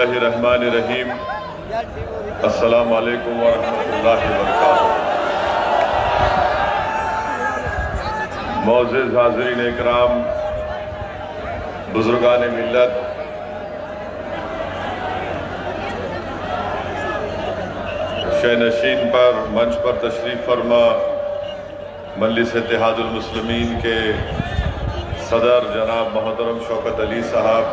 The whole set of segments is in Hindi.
बिस्मिल्लाहिर्रहमानिर्रहीम। अस्सलामु अलैकुम वरहमतुल्लाहि वबरकातुहू। मोअज़्ज़िज़ हाज़रीन इकराम, बुज़ुर्गान मिल्लत, शहनशीन पर मंच पर तशरीफ़ फरमा मजलिस इत्तेहादुल मुस्लिमीन के सदर जनाब मोहतरम शौकत अली साहब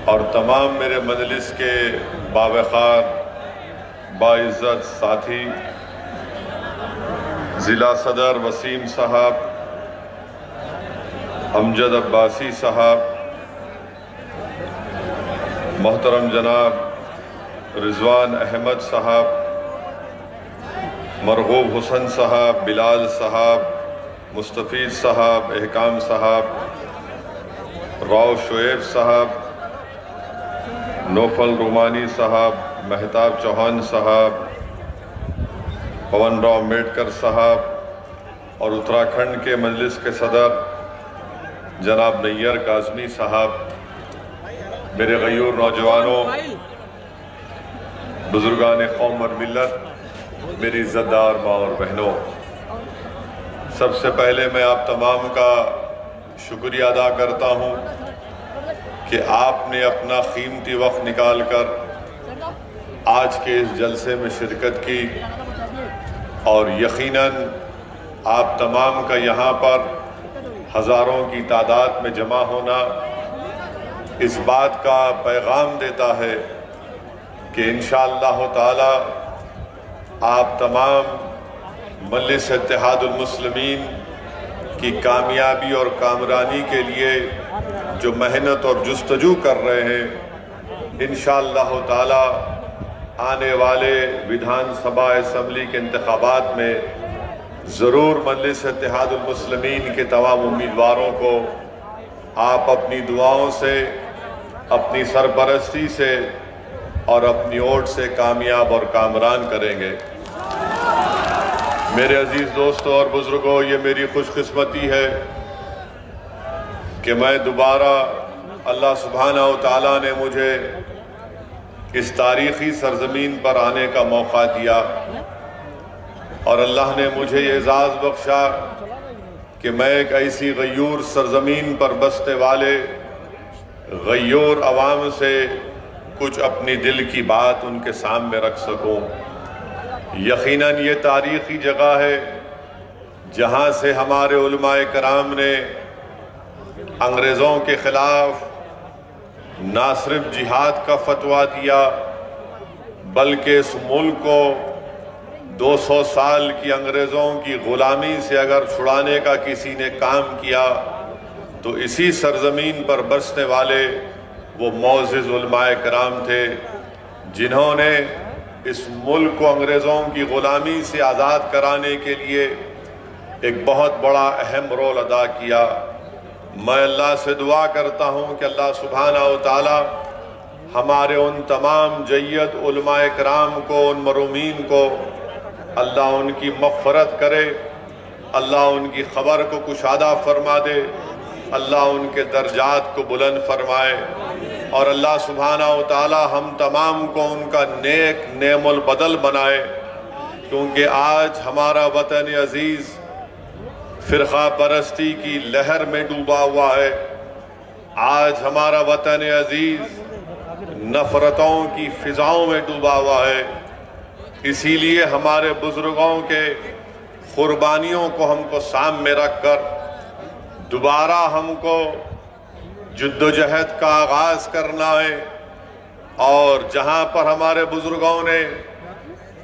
और तमाम मेरे मजलिस के बावक़ार बाइज़्ज़त साथी, ज़िला सदर वसीम साहब, अमजद अब्बासी साहब, मोहतरम जनाब रिजवान अहमद साहब, मरगूब हुसन साहब, बिलाल साहब, मुस्तफ़ीज़ साहब, एहकाम साहब, राव शुएब साहब, नौफल रुमानी साहब, महताब चौहान साहब, पवन राव अम्बेडकर साहब और उत्तराखंड के मजलिस के सदर जनाब नैयर काज़मी साहब, मेरे गयूर नौजवानों, बुजुर्गान कौम और मिल्लत, मेरी इज़्ज़तदार माँ और बहनों, सबसे पहले मैं आप तमाम का शुक्रिया अदा करता हूँ कि आपने अपना कीमती वक्त निकाल कर आज के इस जलसे में शिरकत की और यकीनन आप तमाम का यहाँ पर हज़ारों की तादाद में जमा होना इस बात का पैगाम देता है कि इंशाअल्लाह ताला आप तमाम मजलिस इत्तेहादुल मुस्लिमीन की कामयाबी और कामरानी के लिए जो मेहनत और जुस्तजू कर रहे हैं, इंशाअल्लाह ताला आने वाले विधानसभा असम्बली के इंतखाबात में ज़रूर मजलिस इत्तेहादुल मुस्लिमीन के तमाम उम्मीदवारों को आप अपनी दुआओं से, अपनी सरपरस्ती से और अपनी ओट से कामयाब और कामरान करेंगे। मेरे अजीज़ दोस्तों और बुज़ुर्गों, ये मेरी खुशकिस्मती है कि मैं दोबारा अल्लाह सुब्हानहू तआला ने मुझे इस तारीख़ी सरज़मीन पर आने का मौका दिया और अल्लाह ने मुझे ये एज़ाज़ बख्शा कि मैं एक ऐसी गयूर सरज़मीन पर बसने वाले गयूर अवाम से कुछ अपनी दिल की बात उनके सामने रख सकूं। यकीनन ये तारीख़ी जगह है जहाँ से हमारे उलमाए कराम ने अंग्रेज़ों के ख़िलाफ़ ना सिर्फ जिहाद का फतवा दिया बल्कि इस मुल्क को 200 साल की अंग्रेज़ों की ग़ुलामी से अगर छुड़ाने का किसी ने काम किया तो इसी सरज़मीन पर बसने वाले वो मोअज़्ज़िज़ उलमाए कराम थे जिन्होंने इस मुल्क को अंग्रेज़ों की ग़ुलामी से आज़ाद कराने के लिए एक बहुत बड़ा अहम रोल अदा किया। मैं अल्लाह से दुआ करता हूँ कि अल्लाह सुब्हानहू तआला हमारे उन तमाम जय्यद उलमाए कराम को, उन मरूमीन को अल्लाह उनकी मग़फ़रत करे, अल्लाह उनकी ख़बर को कुशादा फरमा दे, अल्लाह उनके दर्जात को बुलंद फरमाए और अल्लाह सुब्हानहू तआला हम तमाम को उनका नेक नेमुल बदल बनाए, क्योंकि आज हमारा वतन अजीज़ फ़िरक़ा परस्ती की लहर में डूबा हुआ है। आज हमारा वतन अजीज़ नफ़रतों की फ़िज़ाओं में डूबा हुआ है। इसीलिए हमारे बुज़ुर्गों के क़ुरबानियों को हमको सामने रख कर दोबारा हमको जद्दोजहद का आगाज़ करना है और जहाँ पर हमारे बुज़ुर्गों ने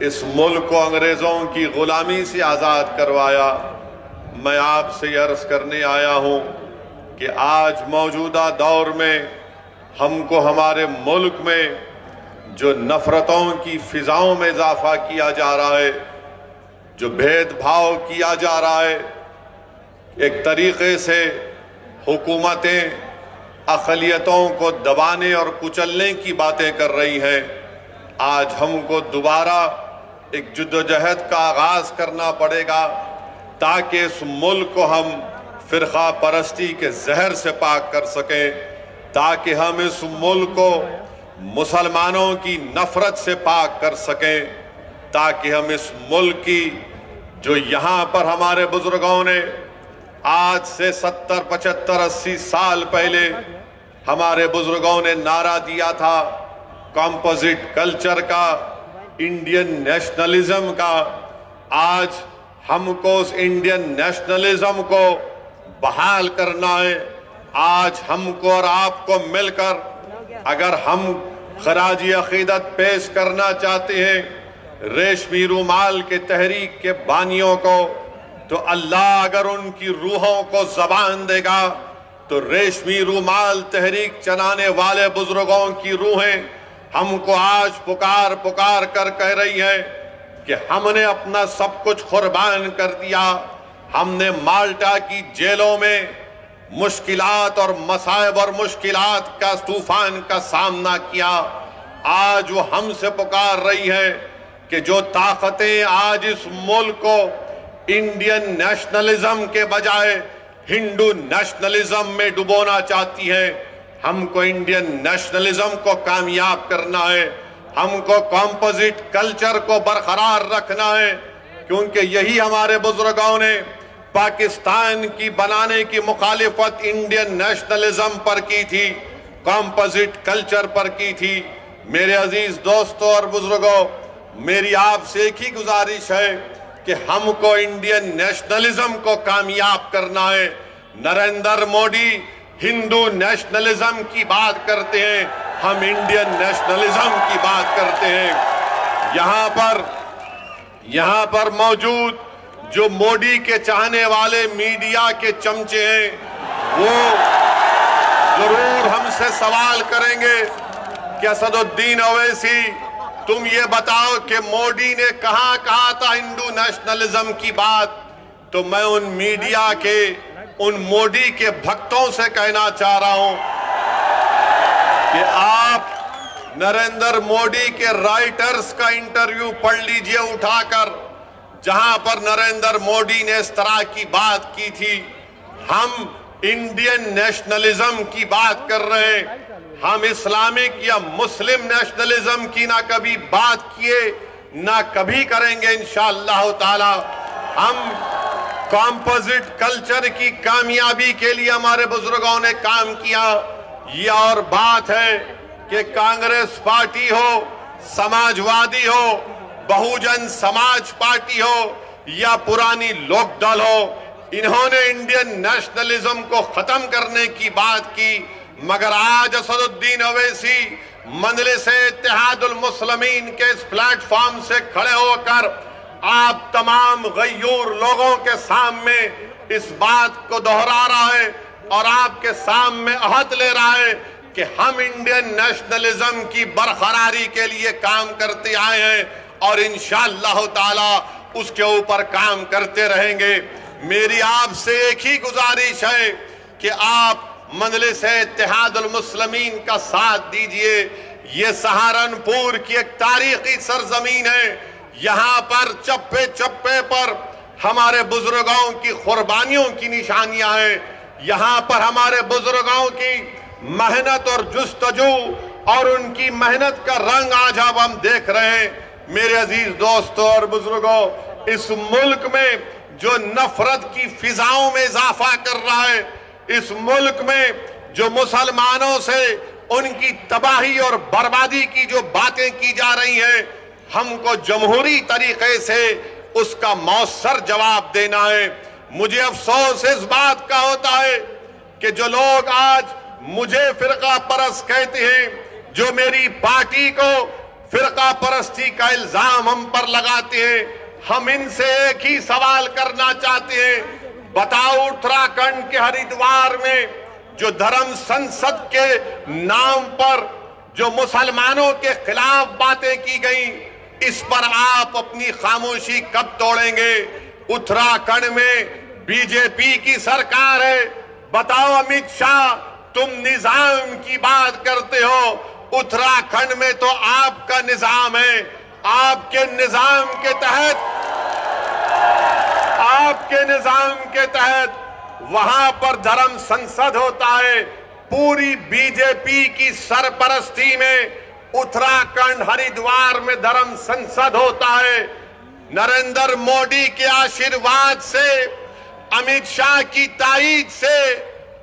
इस मुल्क को अंग्रेज़ों की ग़ुलामी से आज़ाद करवाया, मैं आपसे ये अर्ज़ करने आया हूँ कि आज मौजूदा दौर में हमको हमारे मुल्क में जो नफ़रतों की फ़िज़ाओं में इजाफ़ा किया जा रहा है, जो भेदभाव किया जा रहा है, एक तरीक़े से हुकूमतें अक़लियतों को दबाने और कुचलने की बातें कर रही हैं। आज हमको दोबारा एक जद्दोजहद का आगाज़ करना पड़ेगा ताकि इस मुल्क को हम फ़िरक़ा परस्ती के जहर से पाक कर सकें, ताकि हम इस मुल्क को मुसलमानों की नफरत से पाक कर सकें, ताकि हम इस मुल्क की, जो यहां पर हमारे बुजुर्गों ने आज से 70, 75, 80 साल पहले हमारे बुजुर्गों ने नारा दिया था कॉम्पोजिट कल्चर का, इंडियन नेशनलिज्म का, आज हमको उस इंडियन नेशनलिज्म को बहाल करना है। आज हमको और आपको मिलकर अगर हम खराजी अकीदत पेश करना चाहते हैं रेशमी रूमाल के तहरीक के बानियों को, तो अल्लाह अगर उनकी रूहों को जबान देगा तो रेशमी रूमाल तहरीक चलाने वाले बुजुर्गों की रूहें हमको आज पुकार पुकार कर कह रही हैं कि हमने अपना सब कुछ कुर्बान कर दिया। हमने माल्टा की जेलों में मुश्किलात और मसाइब और मुश्किलात का तूफान का सामना किया। आज वो हमसे पुकार रही है कि जो ताकतें आज इस मुल्क को इंडियन नेशनलिज्म के बजाय हिंदू नेशनलिज्म में डुबोना चाहती है, हमको इंडियन नेशनलिज्म को कामयाब करना है, हमको कॉम्पोजिट कल्चर को बरकरार रखना है, क्योंकि यही हमारे बुजुर्गों ने पाकिस्तान की बनाने की मुखालिफत इंडियन नेशनलिज्म पर की थी, कॉम्पोजिट कल्चर पर की थी। मेरे अजीज दोस्तों और बुजुर्गों, मेरी आपसे एक ही गुजारिश है कि हमको इंडियन नेशनलिज्म को कामयाब करना है। नरेंद्र मोदी हिंदू नेशनलिज्म की बात करते हैं, हम इंडियन नेशनलिज्म की बात करते हैं। यहां पर मौजूद जो मोदी के चाहने वाले मीडिया के चमचे हैं, वो जरूर हमसे सवाल करेंगे कि असदुद्दीन ओवैसी, तुम ये बताओ कि मोदी ने कहां कहा था हिंदू नेशनलिज्म की बात। तो मैं उन मीडिया के, उन मोदी के भक्तों से कहना चाह रहा हूं कि आप नरेंद्र मोदी के राइटर्स का इंटरव्यू पढ़ लीजिए उठाकर, जहां पर नरेंद्र मोदी ने इस तरह की बात की थी। हम इंडियन नेशनलिज्म की बात कर रहे हैं, हम इस्लामिक या मुस्लिम नेशनलिज्म की ना कभी बात किए ना कभी करेंगे इंशाअल्लाह ताला। हम कॉम्पोजिट कल्चर की कामयाबी के लिए हमारे बुजुर्गों ने काम किया। ये और बात है कि कांग्रेस पार्टी हो, समाजवादी हो, बहुजन समाज पार्टी हो या पुरानी लोकदल हो, इन्होंने इंडियन नेशनलिज्म को खत्म करने की बात की। मगर आज असदुद्दीन ओवैसी मजलिस-ए-इत्तेहादुल मुस्लिमीन के इस प्लेटफॉर्म से खड़े होकर आप तमाम गयूर लोगों के सामने इस बात को दोहरा रहा है और आपके सामने अहद ले रहा है कि हम इंडियन नेशनलिज्म की बरकरारी के लिए काम करते आए हैं और इंशाअल्लाह ताला उसके ऊपर काम करते रहेंगे। मेरी आपसे एक ही गुजारिश है कि आप मजलिस-ए-इत्तेहादुल मुस्लिमीन का साथ दीजिए। ये सहारनपुर की एक तारीखी सरजमीन है, यहाँ पर चप्पे चप्पे पर हमारे बुजुर्गों की कुर्बानियों की निशानियां हैं। यहाँ पर हमारे बुजुर्गों की मेहनत और जुस्तजू और उनकी मेहनत का रंग आज अब हम देख रहे हैं। मेरे अजीज दोस्तों और बुजुर्गों, इस मुल्क में जो नफरत की फिजाओं में इजाफा कर रहा है, इस मुल्क में जो मुसलमानों से उनकी तबाही और बर्बादी की जो बातें की जा रही हैं, हमको जमहूरी तरीके से उसका मौसर जवाब देना है। मुझे अफसोस इस बात का होता है कि जो लोग आज मुझे फिरका परस्त कहते हैं, जो मेरी पार्टी को फिरका परस्ती का इल्जाम हम पर लगाते हैं, हम इनसे एक ही सवाल करना चाहते हैं, बताओ उत्तराखंड के हरिद्वार में जो धर्म संसद के नाम पर जो मुसलमानों के खिलाफ बातें की गई, इस पर आप अपनी खामोशी कब तोड़ेंगे? उत्तराखंड में बीजेपी की सरकार है, बताओ अमित शाह, तुम निजाम की बात करते हो, उत्तराखंड में तो आपका निजाम है। आपके निजाम के तहत वहां पर धर्म संसद होता है। पूरी बीजेपी की सरपरस्ती में उत्तराखंड हरिद्वार में धर्म संसद होता है। नरेंद्र मोदी के आशीर्वाद से, अमित शाह की ताईद से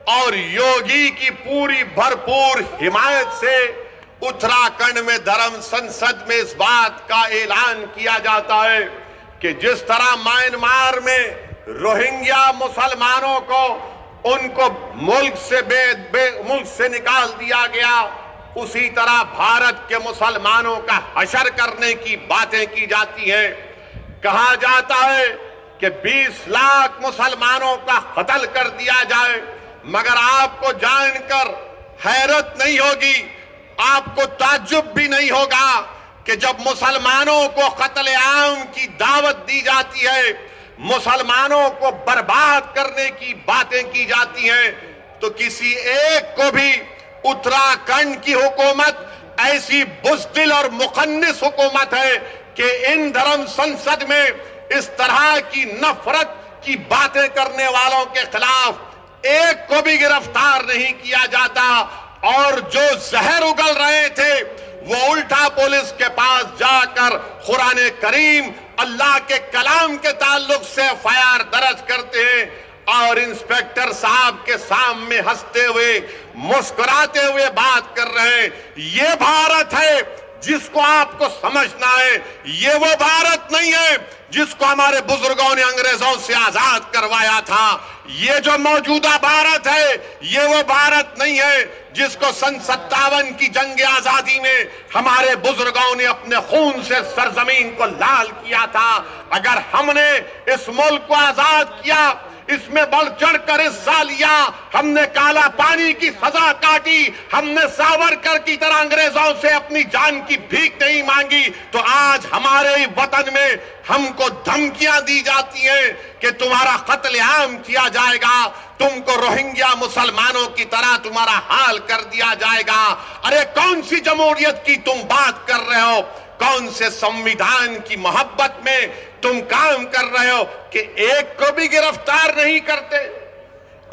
और योगी की पूरी भरपूर हिमायत से उत्तराखंड में धर्म संसद में इस बात का ऐलान किया जाता है कि जिस तरह म्यांमार में रोहिंग्या मुसलमानों को उनको मुल्क से निकाल दिया गया, उसी तरह भारत के मुसलमानों का हशर करने की बातें की जाती हैं। कहा जाता है कि 20 लाख मुसलमानों का कत्ल कर दिया जाए, मगर आपको जानकर हैरत नहीं होगी, आपको ताज्जुब भी नहीं होगा कि जब मुसलमानों को कत्ल आम की दावत दी जाती है, मुसलमानों को बर्बाद करने की बातें की जाती हैं, तो किसी एक को भी उत्तराखंड की हुकूमत ऐसी बुज़दिल और मुखन्निस हुकूमत है कि इन धर्म संसद में इस तरह की नफरत की बातें करने वालों के खिलाफ एक को भी गिरफ्तार नहीं किया जाता। और जो जहर उगल रहे थे वो उल्टा पुलिस के पास जाकर कुरान करीम, अल्लाह के कलाम के ताल्लुक से एफआईआर दर्ज करते हैं और इंस्पेक्टर साहब के सामने हंसते हुए, मुस्कुराते हुए बात कर रहे हैं। ये भारत है जिसको आपको समझना है। ये वो भारत नहीं है जिसको हमारे बुजुर्गों ने अंग्रेजों से आजाद करवाया था। ये जो मौजूदा भारत है, ये वो भारत नहीं है जिसको सन 57 की जंग आजादी में हमारे बुजुर्गों ने अपने खून से सरजमीन को लाल किया था। अगर हमने इस मुल्क को आजाद किया, इसमें बढ़ चढ़कर हिस्सा लिया, हमने काला पानी की सजा काटी, हमने सावरकर की तरह अंग्रेजों से अपनी जान की भीख नहीं मांगी, तो आज हमारे वतन में हमको धमकियां दी जाती हैं कि तुम्हारा कत्लेआम किया जाएगा, तुमको रोहिंग्या मुसलमानों की तरह तुम्हारा हाल कर दिया जाएगा। अरे कौन सी जमहूरियत की तुम बात कर रहे हो? कौन से संविधान की मोहब्बत में तुम काम कर रहे हो कि एक को भी गिरफ्तार नहीं करते?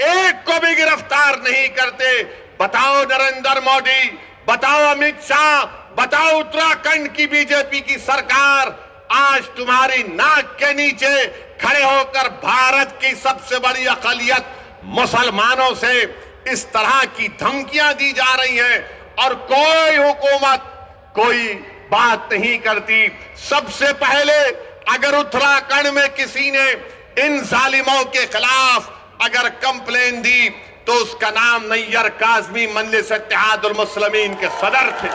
एक को भी गिरफ्तार नहीं करते। बताओ नरेंद्र मोदी, बताओ अमित शाह, बताओ उत्तराखंड की बीजेपी की सरकार, आज तुम्हारी नाक के नीचे खड़े होकर भारत की सबसे बड़ी अक़लियत मुसलमानों से इस तरह की धमकियां दी जा रही हैं और कोई हुकूमत कोई बात नहीं करती। सबसे पहले अगर उत्तराखंड में किसी ने इन जालिमों के खिलाफ अगर कंप्लेन दी तो उसका नाम नैयर काज़मी मजलिस इत्तेहादुल मुस्लिमीन के सदर थे।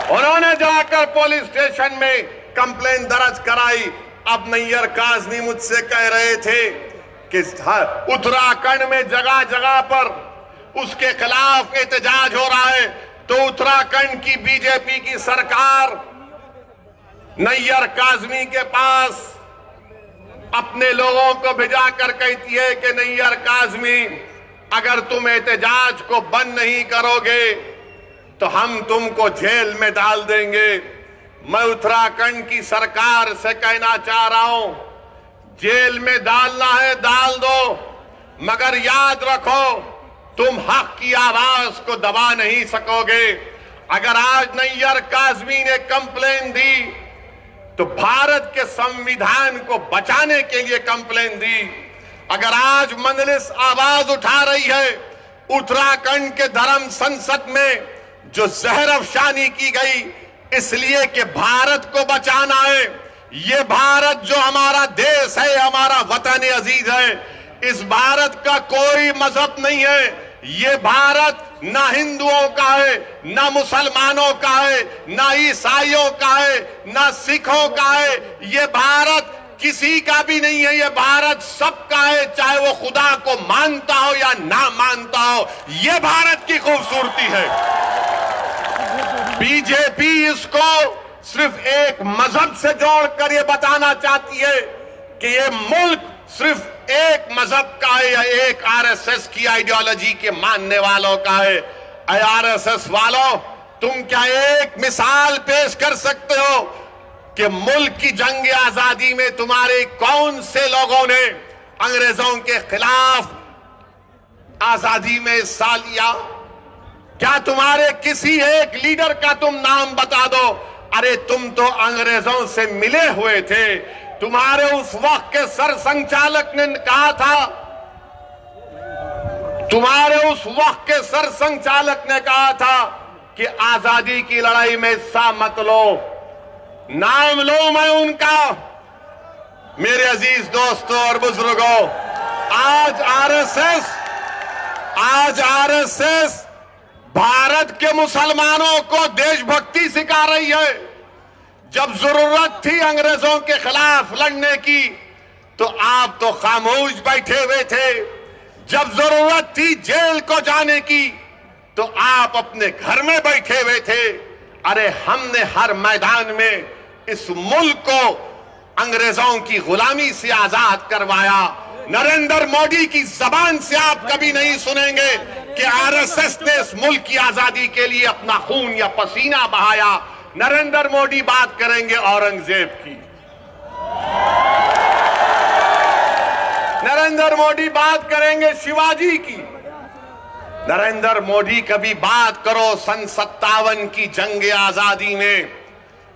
उन्होंने जाकर पुलिस स्टेशन में कंप्लेन दर्ज कराई। अब नैयर काज़मी मुझसे कह रहे थे कि उत्तराखंड में जगह जगह पर उसके खिलाफ एहतजाज हो रहा है, तो उत्तराखंड की बीजेपी की सरकार नैयर काज़मी के पास अपने लोगों को भिजाकर कहती है कि नैयर काज़मी, अगर तुम एहतजाज को बंद नहीं करोगे तो हम तुमको जेल में डाल देंगे। मैं उत्तराखंड की सरकार से कहना चाह रहा हूं, जेल में डालना है डाल दो, मगर याद रखो तुम हक की आवाज को दबा नहीं सकोगे। अगर आज नैयर काज़मी ने कंप्लेन दी तो भारत के संविधान को बचाने के लिए कंप्लेन दी। अगर आज मजलिस आवाज उठा रही है उत्तराखंड के धर्म संसद में जो जहर अफशानी की गई इसलिए कि भारत को बचाना है, ये भारत जो हमारा देश है, हमारा वतन अजीज है, इस भारत का कोई मजहब नहीं है। ये भारत ना हिंदुओं का है, ना मुसलमानों का है, ना ईसाइयों का है, ना सिखों का है। ये भारत किसी का भी नहीं है, ये भारत सबका है, चाहे वो खुदा को मानता हो या ना मानता हो। ये भारत की खूबसूरती है। बीजेपी इसको सिर्फ एक मजहब से जोड़कर ये बताना चाहती है कि ये मुल्क सिर्फ एक मजहब का है या एक आरएसएस की आइडियोलॉजी के मानने वालों का है। आरएसएस वालों, तुम क्या एक मिसाल पेश कर सकते हो कि मुल्क की जंग आजादी में तुम्हारे कौन से लोगों ने अंग्रेजों के खिलाफ आजादी में हिस्सा लिया? क्या तुम्हारे किसी एक लीडर का तुम नाम बता दो? अरे तुम तो अंग्रेजों से मिले हुए थे। तुम्हारे उस वक्त के सर संचालक ने कहा था, तुम्हारे उस वक्त के सर संचालक ने कहा था कि आजादी की लड़ाई में हिस्सा मत लो। नाम लो मैं उनका। मेरे अजीज दोस्तों और बुजुर्गों, आज आरएसएस भारत के मुसलमानों को देशभक्ति सिखा रही है। जब जरूरत थी अंग्रेजों के खिलाफ लड़ने की तो आप तो खामोश बैठे हुए थे। जब जरूरत थी जेल को जाने की तो आप अपने घर में बैठे हुए थे। अरे हमने हर मैदान में इस मुल्क को अंग्रेजों की गुलामी से आजाद करवाया। नरेंद्र मोदी की जबान से आप कभी नहीं सुनेंगे कि आरएसएस ने इस मुल्क की आजादी के लिए अपना खून या पसीना बहाया। नरेंद्र मोदी बात करेंगे औरंगजेब की, नरेंद्र मोदी बात करेंगे शिवाजी की, नरेंद्र मोदी कभी बात करो सन 57 की जंग आजादी में।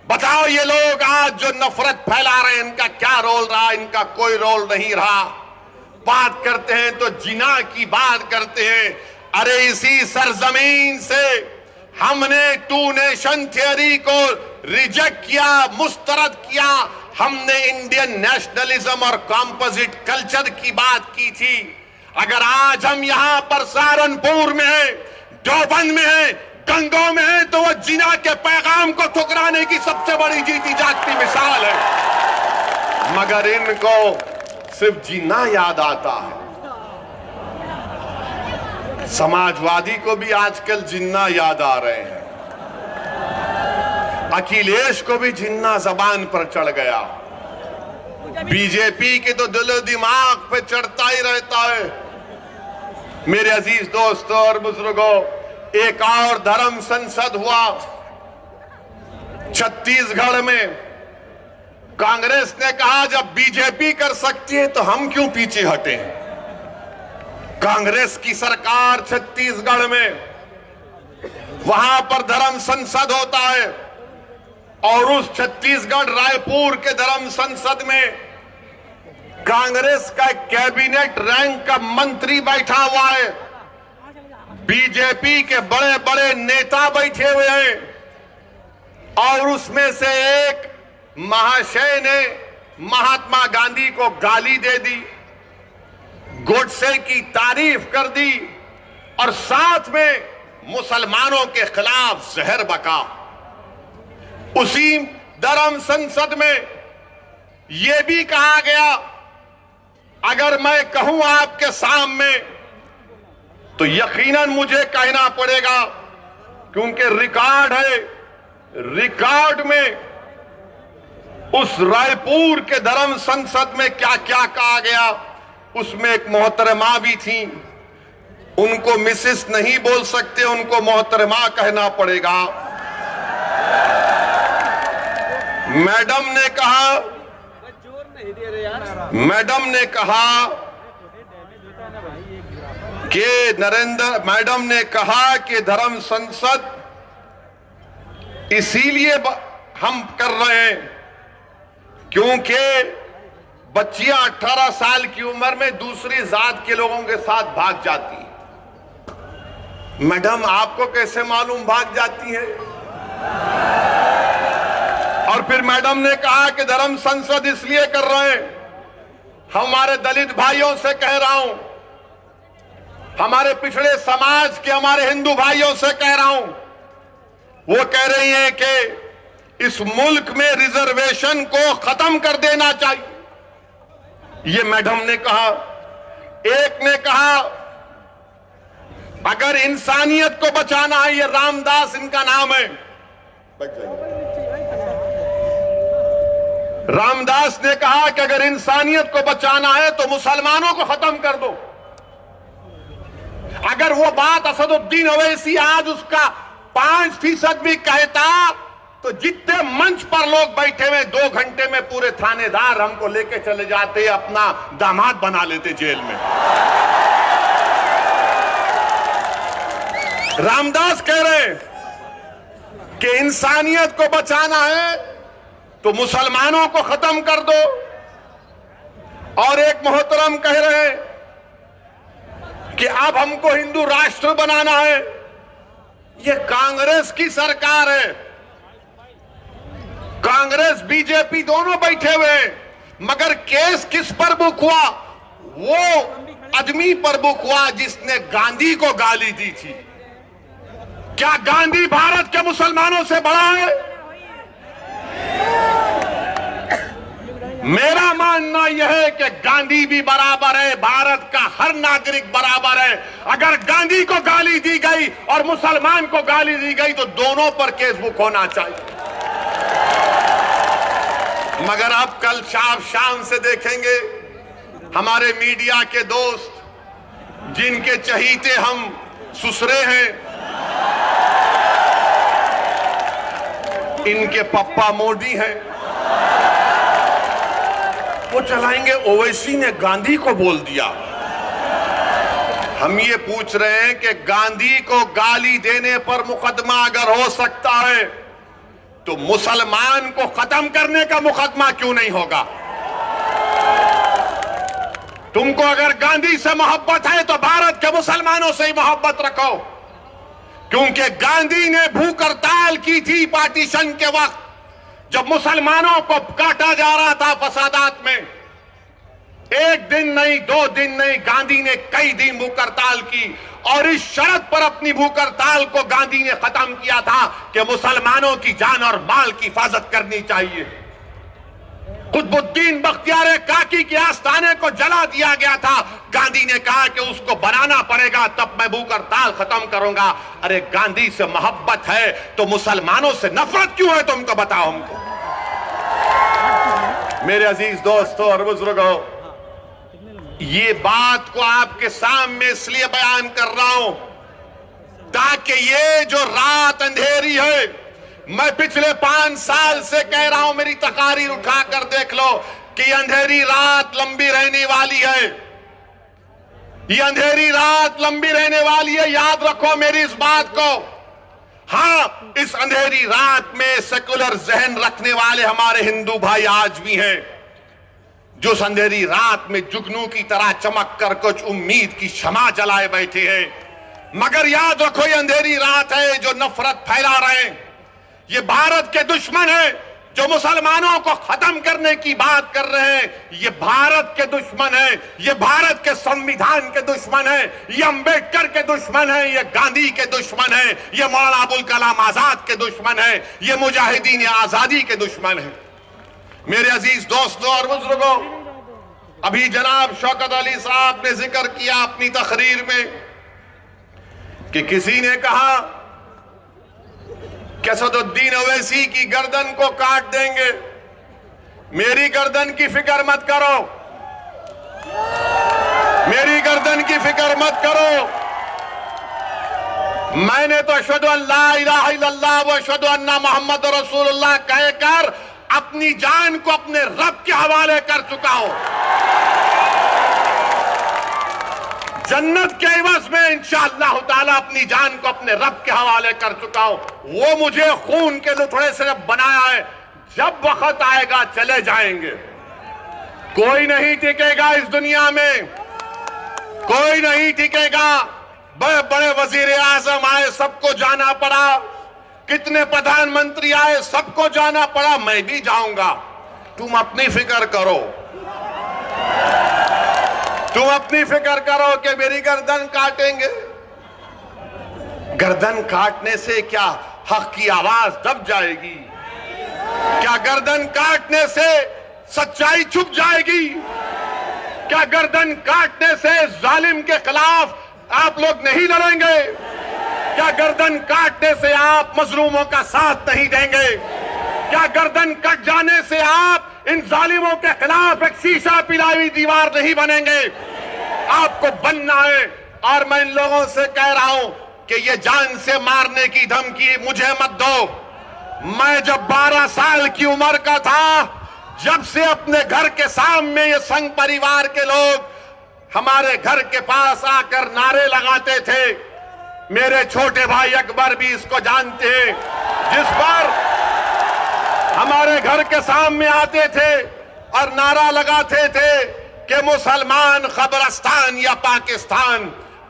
बताओ ये लोग आज जो नफरत फैला रहे हैं इनका क्या रोल रहा? इनका कोई रोल नहीं रहा। बात करते हैं तो जिना की बात करते हैं। अरे इसी सरजमीन से हमने 2 नेशन थियरी को रिजेक्ट किया, मुस्तरद किया। हमने इंडियन नेशनलिज्म और कॉम्पोजिट कल्चर की बात की थी। अगर आज हम यहां पर सहारनपुर में हैं, देवबंद में हैं, गंगों में हैं, तो वो जिना के पैगाम को ठुकराने की सबसे बड़ी जीती जागती मिसाल है। मगर इनको सिर्फ जिना याद आता है। समाजवादी को भी आजकल जिन्ना याद आ रहे हैं। अखिलेश को भी जिन्ना जबान पर चढ़ गया। बीजेपी के तो दिलो दिमाग पे चढ़ता ही रहता है। मेरे अजीज दोस्तों और बुजुर्गों, एक और धर्म संसद हुआ छत्तीसगढ़ में। कांग्रेस ने कहा जब बीजेपी कर सकती है तो हम क्यों पीछे हटे? कांग्रेस की सरकार छत्तीसगढ़ में, वहां पर धर्म संसद होता है और उस छत्तीसगढ़ रायपुर के धर्म संसद में कांग्रेस का कैबिनेट रैंक का मंत्री बैठा हुआ है। बीजेपी के बड़े बड़े नेता बैठे हुए हैं और उसमें से एक महाशय ने महात्मा गांधी को गाली दे दी, गोडसे की तारीफ कर दी और साथ में मुसलमानों के खिलाफ जहर बका। उसी धर्म संसद में यह भी कहा गया, अगर मैं कहूं आपके सामने तो यकीनन मुझे कहना पड़ेगा क्योंकि रिकॉर्ड है। रिकॉर्ड में उस रायपुर के धर्म संसद में क्या क्या कहा गया, उसमें एक मोहतरमा भी थी। उनको मिसेस नहीं बोल सकते, उनको मोहतरमा कहना पड़ेगा। मैडम ने कहा मैडम ने कहा कि धर्म संसद इसीलिए हम कर रहे हैं क्योंकि बच्चियां 18 साल की उम्र में दूसरी जात के लोगों के साथ भाग जाती है। मैडम आपको कैसे मालूम भाग जाती है? और फिर मैडम ने कहा कि धर्म संसद इसलिए कर रहे हैं, हमारे दलित भाइयों से कह रहा हूं, हमारे पिछड़े समाज के हमारे हिंदू भाइयों से कह रहा हूं, वो कह रही हैं कि इस मुल्क में रिजर्वेशन को खत्म कर देना चाहिए। ये मैडम ने कहा। एक ने कहा अगर इंसानियत को बचाना है, ये रामदास इनका नाम है, रामदास ने कहा कि अगर इंसानियत को बचाना है तो मुसलमानों को खत्म कर दो। अगर वो बात असदुद्दीन ओवैसी आज उसका 5% भी कहता तो जितने मंच पर लोग बैठे हुए 2 घंटे में पूरे थानेदार हमको लेके चले जाते, अपना दामाद बना लेते जेल में। रामदास कह रहे कि इंसानियत को बचाना है तो मुसलमानों को खत्म कर दो, और एक मोहतरम कह रहे कि अब हमको हिंदू राष्ट्र बनाना है। ये कांग्रेस की सरकार है, कांग्रेस बीजेपी दोनों बैठे हुए हैं, मगर केस किस पर बुक हुआ? वो आदमी पर बुक हुआ जिसने गांधी को गाली दी थी। क्या गांधी भारत के मुसलमानों से बड़ा है? मेरा मानना यह है कि गांधी भी बराबर है, भारत का हर नागरिक बराबर है। अगर गांधी को गाली दी गई और मुसलमान को गाली दी गई तो दोनों पर केस बुक होना चाहिए। मगर अब कल शाम से देखेंगे हमारे मीडिया के दोस्त, जिनके चहीते हम सुसरे हैं, इनके पप्पा मोदी हैं, वो चलाएंगे ओवैसी ने गांधी को बोल दिया। हम ये पूछ रहे हैं कि गांधी को गाली देने पर मुकदमा अगर हो सकता है तो मुसलमान को खत्म करने का मुकदमा क्यों नहीं होगा? तुमको अगर गांधी से मोहब्बत है तो भारत के मुसलमानों से ही मोहब्बत रखो, क्योंकि गांधी ने भूख हड़ताल की थी पार्टीशन के वक्त, जब मुसलमानों को काटा जा रहा था फसादात में। एक दिन नहीं, 2 दिन नहीं, गांधी ने कई दिन भूख हड़ताल की, और इस शर्त पर अपनी भूख हड़ताल को गांधी ने खत्म किया था कि मुसलमानों की जान और माल की हिफाजत करनी चाहिए। कुतुबुद्दीन बख्तियार काकी के आस्थाने को जला दिया गया था, गांधी ने कहा कि उसको बनाना पड़ेगा, तब मैं भूख हड़ताल खत्म करूंगा। अरे गांधी से मोहब्बत है तो मुसलमानों से नफरत क्यों है? तुमको बताओ हमको। मेरे अजीज दोस्तों और बुजुर्गों, ये बात को आपके सामने इसलिए बयान कर रहा हूं ताकि ये जो रात अंधेरी है, मैं पिछले 5 साल से कह रहा हूं, मेरी तकारीर उठाकर देख लो कि अंधेरी रात लंबी रहने वाली है। ये अंधेरी रात लंबी रहने वाली है, याद रखो मेरी इस बात को। हां, इस अंधेरी रात में सेकुलर जहन रखने वाले हमारे हिंदू भाई आज भी हैं, जो अंधेरी रात में जुगनू की तरह चमक कर कुछ उम्मीद की शमा जलाए बैठे हैं। मगर याद रखो, ये अंधेरी रात है जो नफरत फैला रहे हैं, ये भारत के दुश्मन है, जो मुसलमानों को खत्म करने की बात कर रहे हैं, ये भारत के दुश्मन है, ये भारत के संविधान के दुश्मन है, ये अंबेडकर के दुश्मन है, ये गांधी के दुश्मन है, ये मौलाना अबुल कलाम आजाद के दुश्मन है, ये मुजाहिदीन आजादी के दुश्मन है। मेरे अजीज दोस्तों और बुजुर्गों, अभी जनाब शौकत अली साहब ने जिक्र किया अपनी तकरीर में कि किसी ने कहा कि असदुद्दीन ओवैसी की गर्दन को काट देंगे। मेरी गर्दन की फिक्र मत करो, मेरी गर्दन की फिक्र मत करो। मैंने तो अशहदु अल्ला इलाहा इल्लल्लाह व अशहदु अन्ना मुहम्मद रसूलुल्लाह कहकर अपनी जान को अपने रब के हवाले कर चुका हूं। जन्नत के एवज में इंशाअल्लाह ताला अपनी जान को अपने रब के हवाले कर चुका हूं। वो मुझे खून के लुथड़े से बनाया है, जब वक्त आएगा चले जाएंगे। कोई नहीं टिकेगा इस दुनिया में, कोई नहीं टिकेगा। बड़े बड़े वजीर आजम आए, सबको जाना पड़ा, कितने प्रधानमंत्री आए, सबको जाना पड़ा, मैं भी जाऊंगा। तुम अपनी फिक्र करो, तुम अपनी फिक्र करो कि मेरी गर्दन काटेंगे। गर्दन काटने से क्या हक की आवाज दब जाएगी? क्या गर्दन काटने से सच्चाई छुप जाएगी? क्या गर्दन काटने से जालिम के खिलाफ आप लोग नहीं लड़ेंगे? क्या गर्दन काटने से आप मजलूमों का साथ नहीं देंगे? क्या गर्दन कट जाने से आप इन जालिमों के खिलाफ एक शीशा पिलाई दीवार नहीं बनेंगे? आपको बनना है। और मैं इन लोगों से कह रहा हूं कि ये जान से मारने की धमकी मुझे मत दो। मैं जब 12 साल की उम्र का था, जब से अपने घर के सामने ये संघ परिवार के लोग हमारे घर के पास आकर नारे लगाते थे मेरे छोटे भाई अकबर भी इसको जानते हैं, जिस पर हमारे घर के सामने आते थे और नारा लगाते थे कि मुसलमान कब्रिस्तान या पाकिस्तान।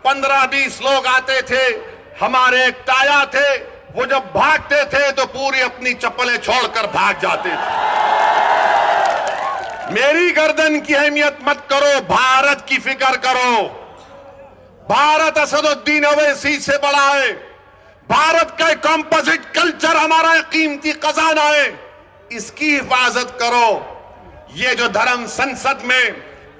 15-20 लोग आते थे, हमारे एक ताया थे, वो जब भागते थे तो पूरी अपनी चप्पलें छोड़कर भाग जाते थे। मेरी गर्दन की अहमियत मत करो, भारत की फिक्र करो। भारत असदुद्दीन ओवैसी से बड़ा है। भारत का कंपोजिट कल्चर हमारा कीमती खजाना है, इसकी हिफाजत करो। ये जो धर्म संसद में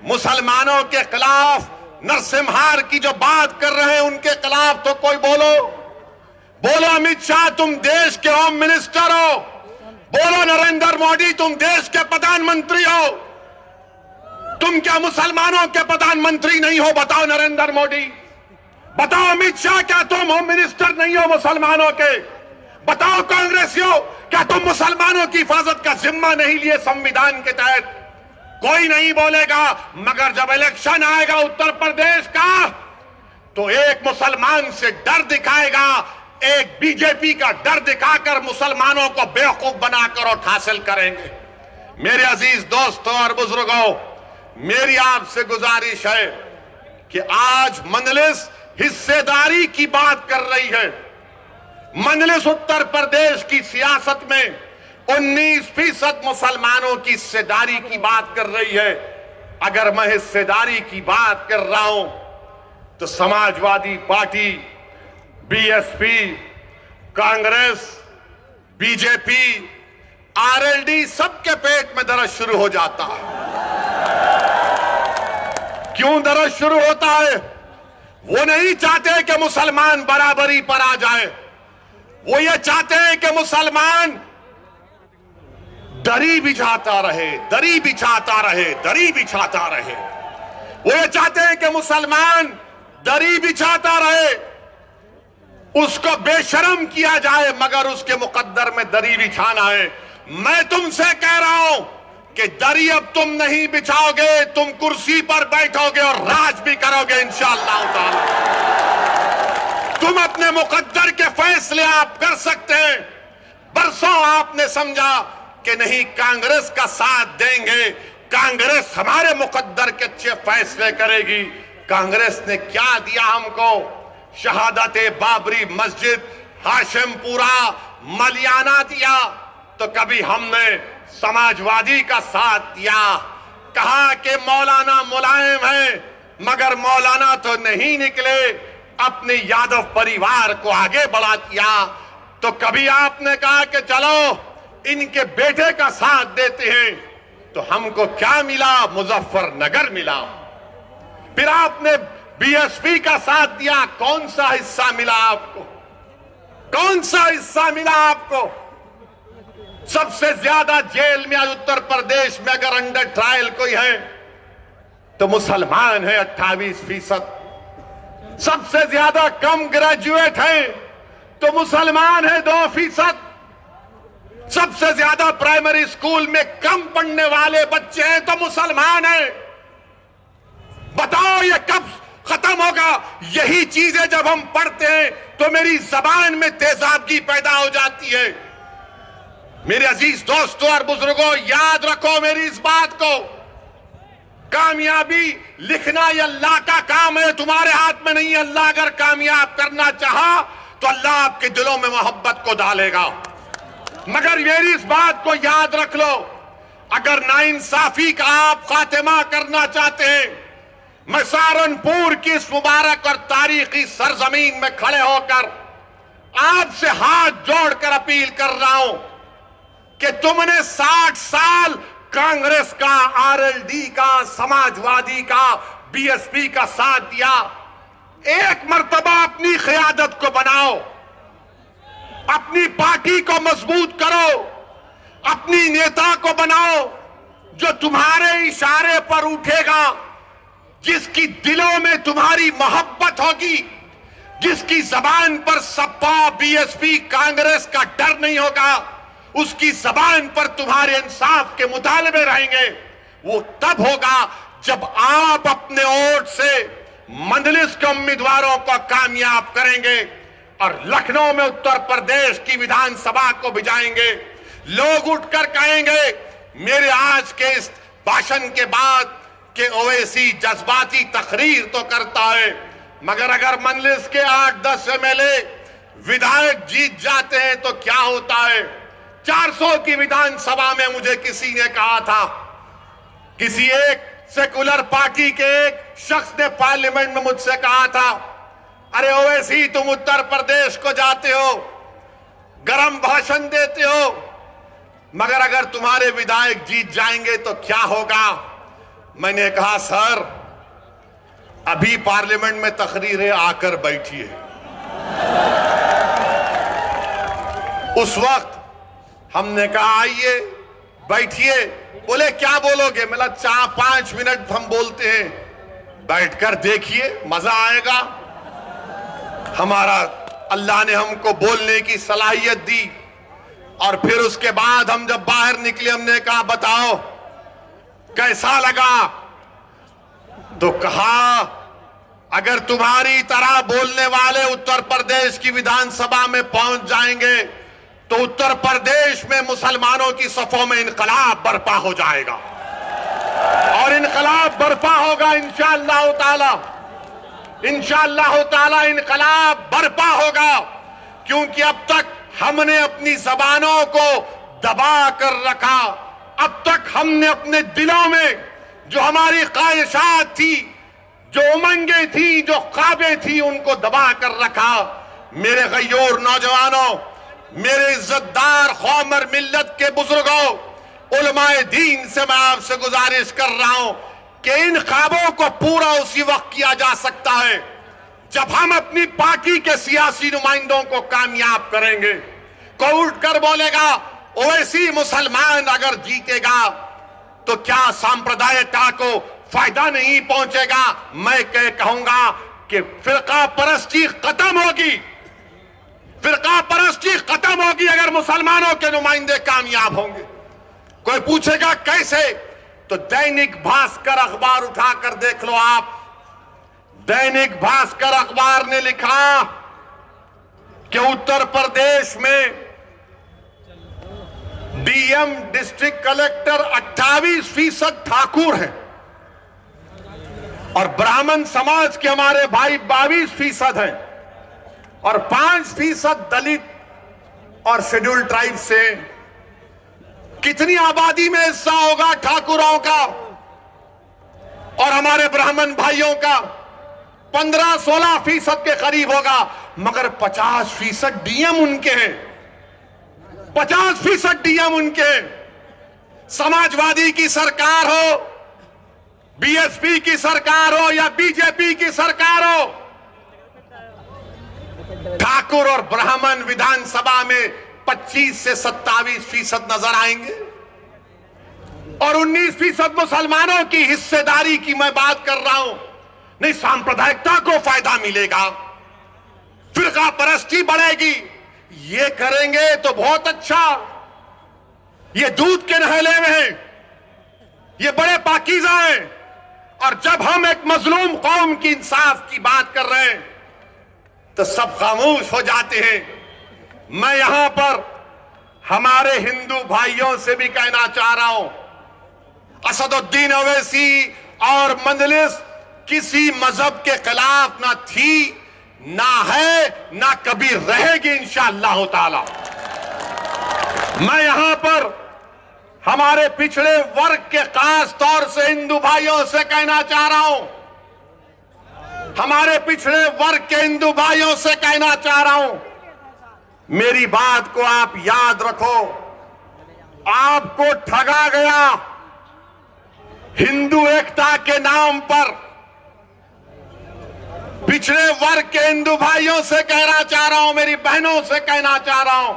मुसलमानों के खिलाफ नरसिम्हार की जो बात कर रहे हैं, उनके खिलाफ तो कोई बोलो। बोलो अमित शाह, तुम देश के होम मिनिस्टर हो। बोलो नरेंद्र मोदी, तुम देश के प्रधानमंत्री हो। तुम क्या मुसलमानों के प्रधानमंत्री नहीं हो? बताओ नरेंद्र मोदी। बताओ अमित शाह, क्या तुम होम मिनिस्टर नहीं हो मुसलमानों के? बताओ कांग्रेसियों, क्या तुम मुसलमानों की हिफाजत का जिम्मा नहीं लिए संविधान के तहत? कोई नहीं बोलेगा। मगर जब इलेक्शन आएगा उत्तर प्रदेश का, तो एक मुसलमान से डर दिखाएगा, एक बीजेपी का डर दिखाकर मुसलमानों को बेवकूफ बनाकर वोट हासिल करेंगे। मेरे अजीज दोस्तों और बुजुर्गों, मेरी आपसे गुजारिश है कि आज मजलिस हिस्सेदारी की बात कर रही है। मजलिस उत्तर प्रदेश की सियासत में 19% मुसलमानों की हिस्सेदारी की बात कर रही है। अगर मैं हिस्सेदारी की बात कर रहा हूं तो Samajwadi party, BSP, Congress, BJP, RLD, सबके पेट में दर्द शुरू हो जाता है। क्यों दर्द शुरू होता है? वो नहीं चाहते कि मुसलमान बराबरी पर आ जाए। वो ये चाहते हैं कि मुसलमान दरी बिछाता रहे, दरी बिछाता रहे, दरी बिछाता रहे। वो ये चाहते हैं कि मुसलमान दरी बिछाता रहे, उसको बेशर्म किया जाए, मगर उसके मुकद्दर में दरी बिछाना है। मैं तुमसे कह रहा हूं कि दरी अब तुम नहीं बिछाओगे, तुम कुर्सी पर बैठोगे और राज भी करोगे इंशाअल्लाह ताला। तुम अपने मुकद्दर के फैसले आप कर सकते हैं। बरसों आपने समझा कि नहीं कांग्रेस का साथ देंगे, कांग्रेस हमारे मुकद्दर के अच्छे फैसले करेगी। कांग्रेस ने क्या दिया हमको? शहादत बाबरी मस्जिद, हाशिमपुरा, मलियाना दिया। तो कभी हमने समाजवादी का साथ दिया, कहा कि मौलाना मुलायम है, मगर मौलाना तो नहीं निकले, अपने यादव परिवार को आगे बढ़ा दिया। तो कभी आपने कहा कि चलो इनके बेटे का साथ देते हैं, तो हमको क्या मिला? मुजफ्फरनगर मिला। फिर आपने बीएसपी का साथ दिया, कौन सा हिस्सा मिला आपको? कौन सा हिस्सा मिला आपको? सबसे ज्यादा जेल में आज उत्तर प्रदेश में अगर अंडर ट्रायल कोई है तो मुसलमान है 28%। सबसे ज्यादा कम ग्रेजुएट है तो मुसलमान है 2%। सबसे ज्यादा प्राइमरी स्कूल में कम पढ़ने वाले बच्चे हैं तो मुसलमान है। बताओ ये कब खत्म होगा? यही चीजें जब हम पढ़ते हैं तो मेरी जबान में तेजाबगी पैदा हो जाती है। मेरे अजीज दोस्तों और बुजुर्गों, याद रखो मेरी इस बात को, कामयाबी लिखना ये अल्लाह का काम है, तुम्हारे हाथ में नहीं है। अल्लाह अगर कामयाब करना चाहा तो अल्लाह आपके दिलों में मोहब्बत को डालेगा। मगर मेरी इस बात को याद रख लो, अगर नाइंसाफी का आप खात्मा करना चाहते हैं, मैं सहारनपुर की इस मुबारक और तारीखी सरजमीन में खड़े होकर आपसे हाथ जोड़कर अपील कर रहा हूं कि तुमने 60 साल कांग्रेस का, आरएलडी का, समाजवादी का, बीएसपी का साथ दिया। एक मर्तबा अपनी क़यादत को बनाओ, अपनी पार्टी को मजबूत करो, अपनी नेता को बनाओ जो तुम्हारे इशारे पर उठेगा, जिसकी दिलों में तुम्हारी मोहब्बत होगी, जिसकी जबान पर सपा, बीएसपी, कांग्रेस का डर नहीं होगा, उसकी जबान पर तुम्हारे इंसाफ के मुतालबे रहेंगे। वो तब होगा जब आप अपने वोट से मंजलिस के उम्मीदवारों को कामयाब करेंगे और लखनऊ में उत्तर प्रदेश की विधानसभा को भिजाएंगे। लोग उठकर कहेंगे मेरे आज के इस भाषण के बाद कि ओवैसी जज्बाती तकरीर तो करता है, मगर अगर मंजलिस के 8-10 एमएलए विधायक जीत जाते हैं तो क्या होता है। 400 की विधानसभा में मुझे किसी ने कहा था, किसी एक सेकुलर पार्टी के एक शख्स ने पार्लियामेंट में मुझसे कहा था, अरे ओवैसी तुम उत्तर प्रदेश को जाते हो, गरम भाषण देते हो, मगर अगर तुम्हारे विधायक जीत जाएंगे तो क्या होगा। मैंने कहा सर अभी पार्लियामेंट में तकरीर है, आकर बैठिए। उस वक्त हमने कहा आइए बैठिए। बोले क्या बोलोगे? मतलब 4-5 मिनट हम बोलते हैं, बैठकर देखिए मजा आएगा। हमारा अल्लाह ने हमको बोलने की सलाहियत दी और फिर उसके बाद हम जब बाहर निकले हमने कहा बताओ कैसा लगा। तो कहा अगर तुम्हारी तरह बोलने वाले उत्तर प्रदेश की विधानसभा में पहुंच जाएंगे तो उत्तर प्रदेश में मुसलमानों की सफों में इनकलाब बर्पा हो जाएगा और इनकलाब बर्पा होगा इंशाअल्लाह ताला। इंशाअल्लाह ताला इनकलाब बर्पा होगा, क्योंकि अब तक हमने अपनी जबानों को दबा कर रखा। अब तक हमने अपने दिलों में जो हमारी ख्वाहिशात थी, जो उमंगें थी, जो ख्वाबें थी, उनको दबा कर रखा। मेरे गय्योर नौजवानों, मेरे इज्जतदार खौमर मिल्लत के बुजुर्गों, उलमाए दीन से मैं आपसे गुजारिश कर रहा हूं कि इन ख्वाबों को पूरा उसी वक्त किया जा सकता है जब हम अपनी पार्टी के सियासी नुमाइंदों को कामयाब करेंगे। कोई उठकर बोलेगा ओवैसी मुसलमान अगर जीतेगा तो क्या सांप्रदायिकता को फायदा नहीं पहुंचेगा। मैं कहूंगा कि फिरका परस्ती खत्म होगी, फिरका परस्ती खत्म होगी अगर मुसलमानों के नुमाइंदे कामयाब होंगे। कोई पूछेगा कैसे, तो दैनिक भास्कर अखबार उठाकर देख लो आप। दैनिक भास्कर अखबार ने लिखा कि उत्तर प्रदेश में डीएम डिस्ट्रिक्ट कलेक्टर 28% ठाकुर हैं और ब्राह्मण समाज के हमारे भाई 22% हैं और 5% दलित और शेड्यूल्ड ट्राइब से। कितनी आबादी में हिस्सा होगा ठाकुरों का और हमारे ब्राह्मण भाइयों का? 15-16% के करीब होगा, मगर 50% डीएम उनके हैं। 50% डीएम उनके हैं। समाजवादी की सरकार हो, बीएसपी की सरकार हो या बीजेपी की सरकार हो, ठाकुर और ब्राह्मण विधानसभा में 25 से 27% नजर आएंगे और 19% मुसलमानों की हिस्सेदारी की मैं बात कर रहा हूं। नहीं, सांप्रदायिकता को फायदा मिलेगा, फिरका परस्ती बढ़ेगी। ये करेंगे तो बहुत अच्छा, ये दूध के नहले में हैं, ये बड़े पाकीज़ा हैं। और जब हम एक मजलूम कौम की इंसाफ की बात कर रहे हैं तो सब खामोश हो जाते हैं। मैं यहां पर हमारे हिंदू भाइयों से भी कहना चाह रहा हूं, असदुद्दीन ओवैसी और मंजलिस किसी मजहब के खिलाफ ना थी, ना है, ना कभी रहेगी इंशाअल्लाह ताला। मैं यहां पर हमारे पिछड़े वर्ग के खास तौर से हिंदू भाइयों से कहना चाह रहा हूं, हमारे पिछड़े वर्ग के हिंदू भाइयों से कहना चाह रहा हूं, मेरी बात को आप याद रखो। आपको ठगा गया हिंदू एकता के नाम पर। पिछड़े वर्ग के हिंदू भाइयों से कहना चाह रहा हूं, मेरी बहनों से कहना चाह रहा हूं,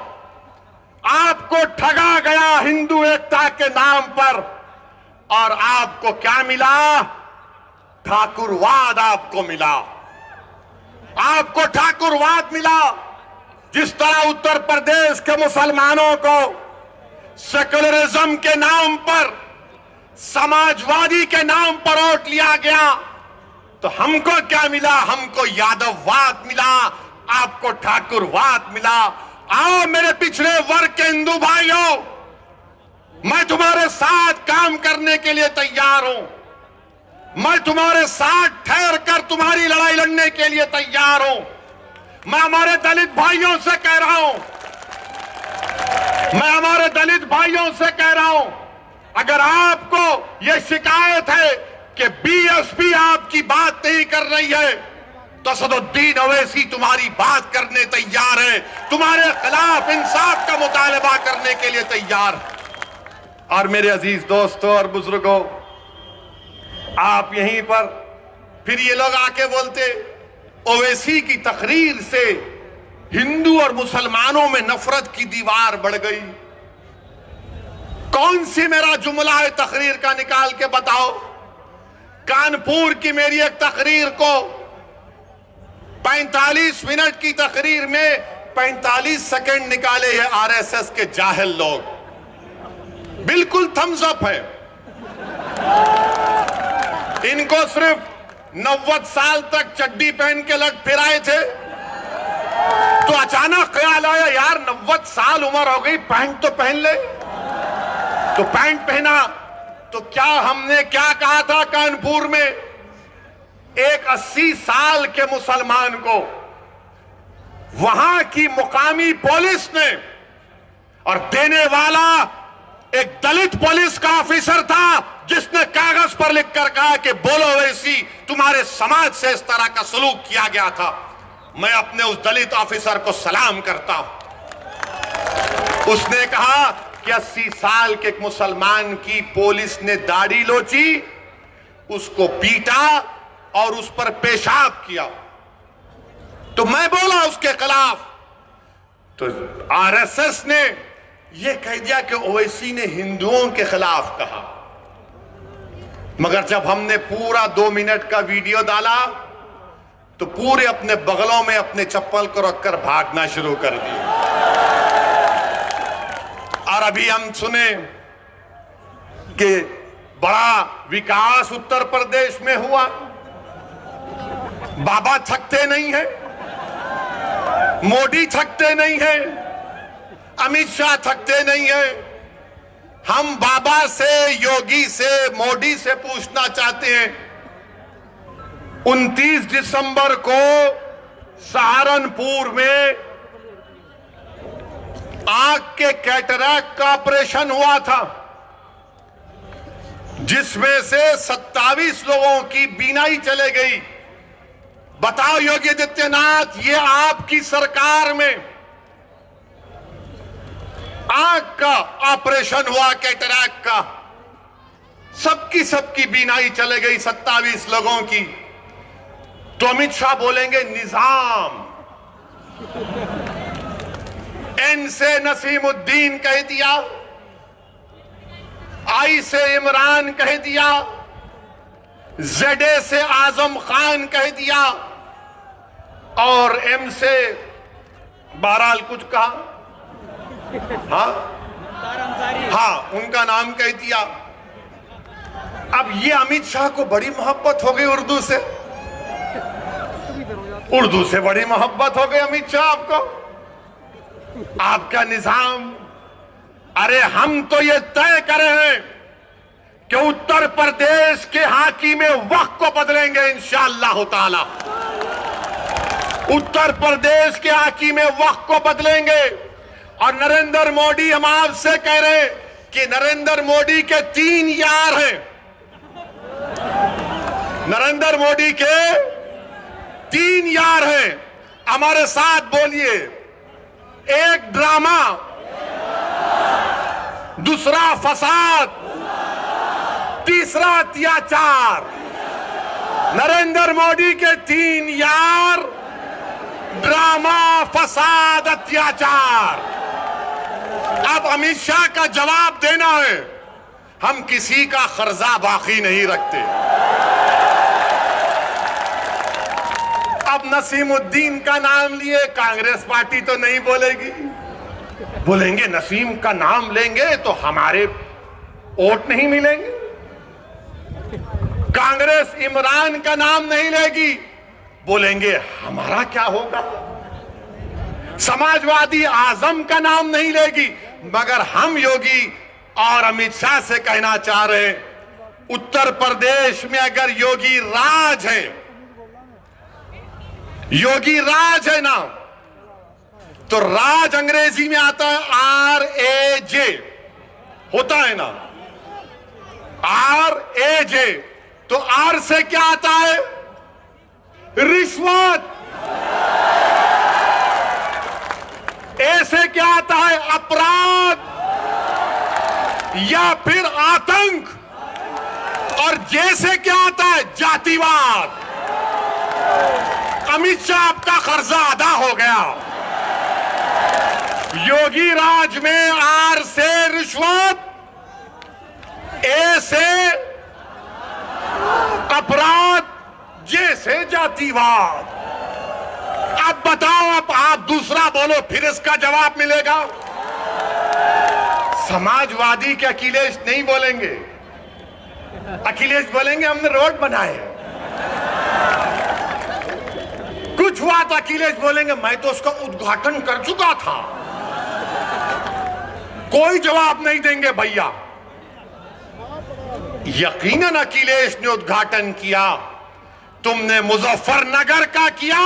आपको ठगा गया हिंदू एकता के नाम पर और आपको क्या मिला? ठाकुरवाद आपको मिला। आपको ठाकुरवाद मिला। जिस तरह उत्तर प्रदेश के मुसलमानों को सेकुलरिज्म के नाम पर, समाजवादी के नाम पर वोट लिया गया, तो हमको क्या मिला? हमको यादववाद मिला, आपको ठाकुरवाद मिला। आओ मेरे पिछड़े वर्ग के हिंदू भाइयों, मैं तुम्हारे साथ काम करने के लिए तैयार हूं। मैं तुम्हारे साथ ठहर कर तुम्हारी लड़ाई लड़ने के लिए तैयार हूं। मैं हमारे दलित भाइयों से कह रहा हूं, मैं हमारे दलित भाइयों से कह रहा हूं, अगर आपको यह शिकायत है कि बीएसपी आपकी बात नहीं कर रही है, तो असदुद्दीन ओवैसी तुम्हारी बात करने तैयार है, तुम्हारे खिलाफ इंसाफ का मुतालबा करने के लिए तैयार है। और मेरे अजीज दोस्तों और बुजुर्गों, आप यहीं पर फिर ये लोग आके बोलते ओवैसी की तकरीर से हिंदू और मुसलमानों में नफरत की दीवार बढ़ गई। कौन सी मेरा जुमला है तकरीर का, निकाल के बताओ। कानपुर की मेरी एक तकरीर को 45 मिनट की तकरीर में 45 सेकंड निकाले हैं आरएसएस के जाहिल लोग। बिल्कुल थम्स अप है। इनको सिर्फ 90 साल तक चड्डी पहन के लट फिराए थे, तो अचानक ख्याल आया यार 90 साल उम्र हो गई, पैंट तो पहन ले। तो पैंट पहना। तो क्या हमने क्या कहा था कानपुर में? एक 80 साल के मुसलमान को वहां की मुकामी पुलिस ने, और देने वाला एक दलित पुलिस का ऑफिसर था, जिसने कागज पर लिखकर कहा कि बोलो ओवैसी, तुम्हारे समाज से इस तरह का सलूक किया गया था। मैं अपने उस दलित ऑफिसर को सलाम करता हूं। उसने कहा कि 80 साल के एक मुसलमान की पुलिस ने दाढ़ी लोची, उसको पीटा और उस पर पेशाब किया। तो मैं बोला उसके खिलाफ, तो आरएसएस ने यह कह दिया कि ओवैसी ने हिंदुओं के खिलाफ कहा। मगर जब हमने पूरा 2 मिनट का वीडियो डाला, तो पूरे अपने बगलों में अपने चप्पल को रखकर भागना शुरू कर दिया। और अभी हम सुने कि बड़ा विकास उत्तर प्रदेश में हुआ। बाबा थकते नहीं है, मोदी थकते नहीं है, अमित शाह थकते नहीं है। हम बाबा से, योगी से, मोदी से पूछना चाहते हैं, 29 दिसंबर को सहारनपुर में आंख के कैटरैक्ट का ऑपरेशन हुआ था, जिसमें से 27 लोगों की बीनाई चले गई। बताओ योगी आदित्यनाथ, ये आपकी सरकार में आंख का ऑपरेशन हुआ कैटरैक्ट का, सबकी बीनाई चले गई 27 लोगों की। तो अमित शाह बोलेंगे निजाम, एन से नसीमुद्दीन कह दिया, आई से इमरान कह दिया, जेडे से आजम खान कह दिया, और एम से बहरहाल कुछ कहा, हाँ उनका नाम कह दिया। अब ये अमित शाह को बड़ी मोहब्बत हो गई उर्दू से, उर्दू से बड़ी मोहब्बत हो गई अमित शाह आपको, आपका निजाम। अरे हम तो ये तय करे हैं कि उत्तर प्रदेश के हाकिमे वक्त को बदलेंगे इंशाअल्लाह ताला। उत्तर प्रदेश के हाकिमे वक्त को बदलेंगे। और नरेंद्र मोदी, हम आपसे कह रहे हैं कि नरेंद्र मोदी के 3 यार हैं। नरेंद्र मोदी के 3 यार हैं। हमारे साथ बोलिए, एक ड्रामा, दूसरा फसाद, तीसरा अत्याचार। नरेंद्र मोदी के 3 यार, ड्रामा, फसाद, अत्याचार। अब अमित शाह का जवाब देना है, हम किसी का खर्जा बाकी नहीं रखते। अब नसीमुद्दीन का नाम लिए, कांग्रेस पार्टी तो नहीं बोलेगी, बोलेंगे नसीम का नाम लेंगे तो हमारे वोट नहीं मिलेंगे। कांग्रेस इमरान का नाम नहीं लेगी, बोलेंगे हमारा क्या होगा। समाजवादी आजम का नाम नहीं लेगी, मगर हम योगी और अमित शाह से कहना चाह रहे हैं, उत्तर प्रदेश में अगर योगी राज है, योगी राज है ना, तो राज अंग्रेजी में आता है RAJ, होता है ना, RAJ। तो R से क्या आता है? रिश्वत। A से क्या आता है? अपराध या फिर आतंक। और J से क्या आता है? जातिवाद। अमित शाह आपका कर्जा अदा हो गया। योगी राज में R से रिश्वत, A से अपराध, J से जातिवाद। अब बताओ, अब आप दूसरा बोलो, फिर इसका जवाब मिलेगा। समाजवादी के अखिलेश नहीं बोलेंगे, अखिलेश बोलेंगे हमने रोड बनाए। कुछ हुआ तो अखिलेश बोलेंगे मैं तो उसका उद्घाटन कर चुका था। कोई जवाब नहीं देंगे भैया। यकीनन अखिलेश ने उद्घाटन किया, तुमने मुजफ्फरनगर का किया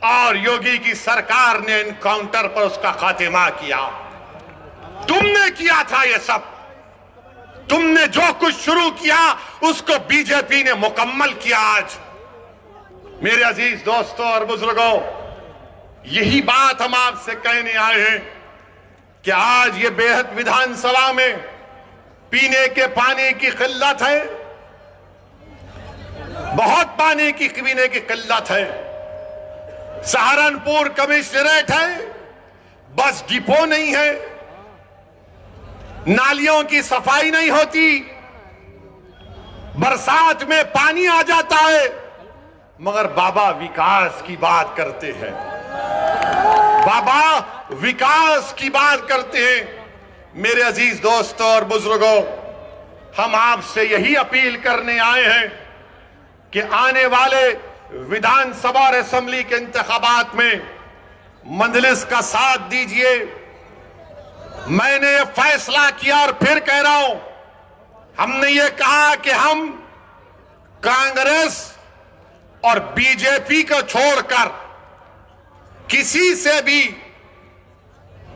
और योगी की सरकार ने एनकाउंटर पर उसका खात्मा किया। तुमने किया था ये सब। तुमने जो कुछ शुरू किया उसको बीजेपी ने मुकम्मल किया। आज मेरे अजीज दोस्तों और बुजुर्गों, यही बात हम आपसे कहने आए हैं कि आज ये बेहद विधानसभा में पीने के पानी की किल्लत है, बहुत पानी की पीने की किल्लत है। सहारनपुर कमिश्नरेट है, बस डिपो नहीं है, नालियों की सफाई नहीं होती, बरसात में पानी आ जाता है, मगर बाबा विकास की बात करते हैं, बाबा विकास की बात करते हैं। मेरे अजीज दोस्तों और बुजुर्गों, हम आपसे यही अपील करने आए हैं कि आने वाले विधानसभा और असेंबली के इंतखाबात में मजलिस का साथ दीजिए। मैंने ये फैसला किया और फिर कह रहा हूं, हमने ये कहा कि हम कांग्रेस और बीजेपी को छोड़कर किसी से भी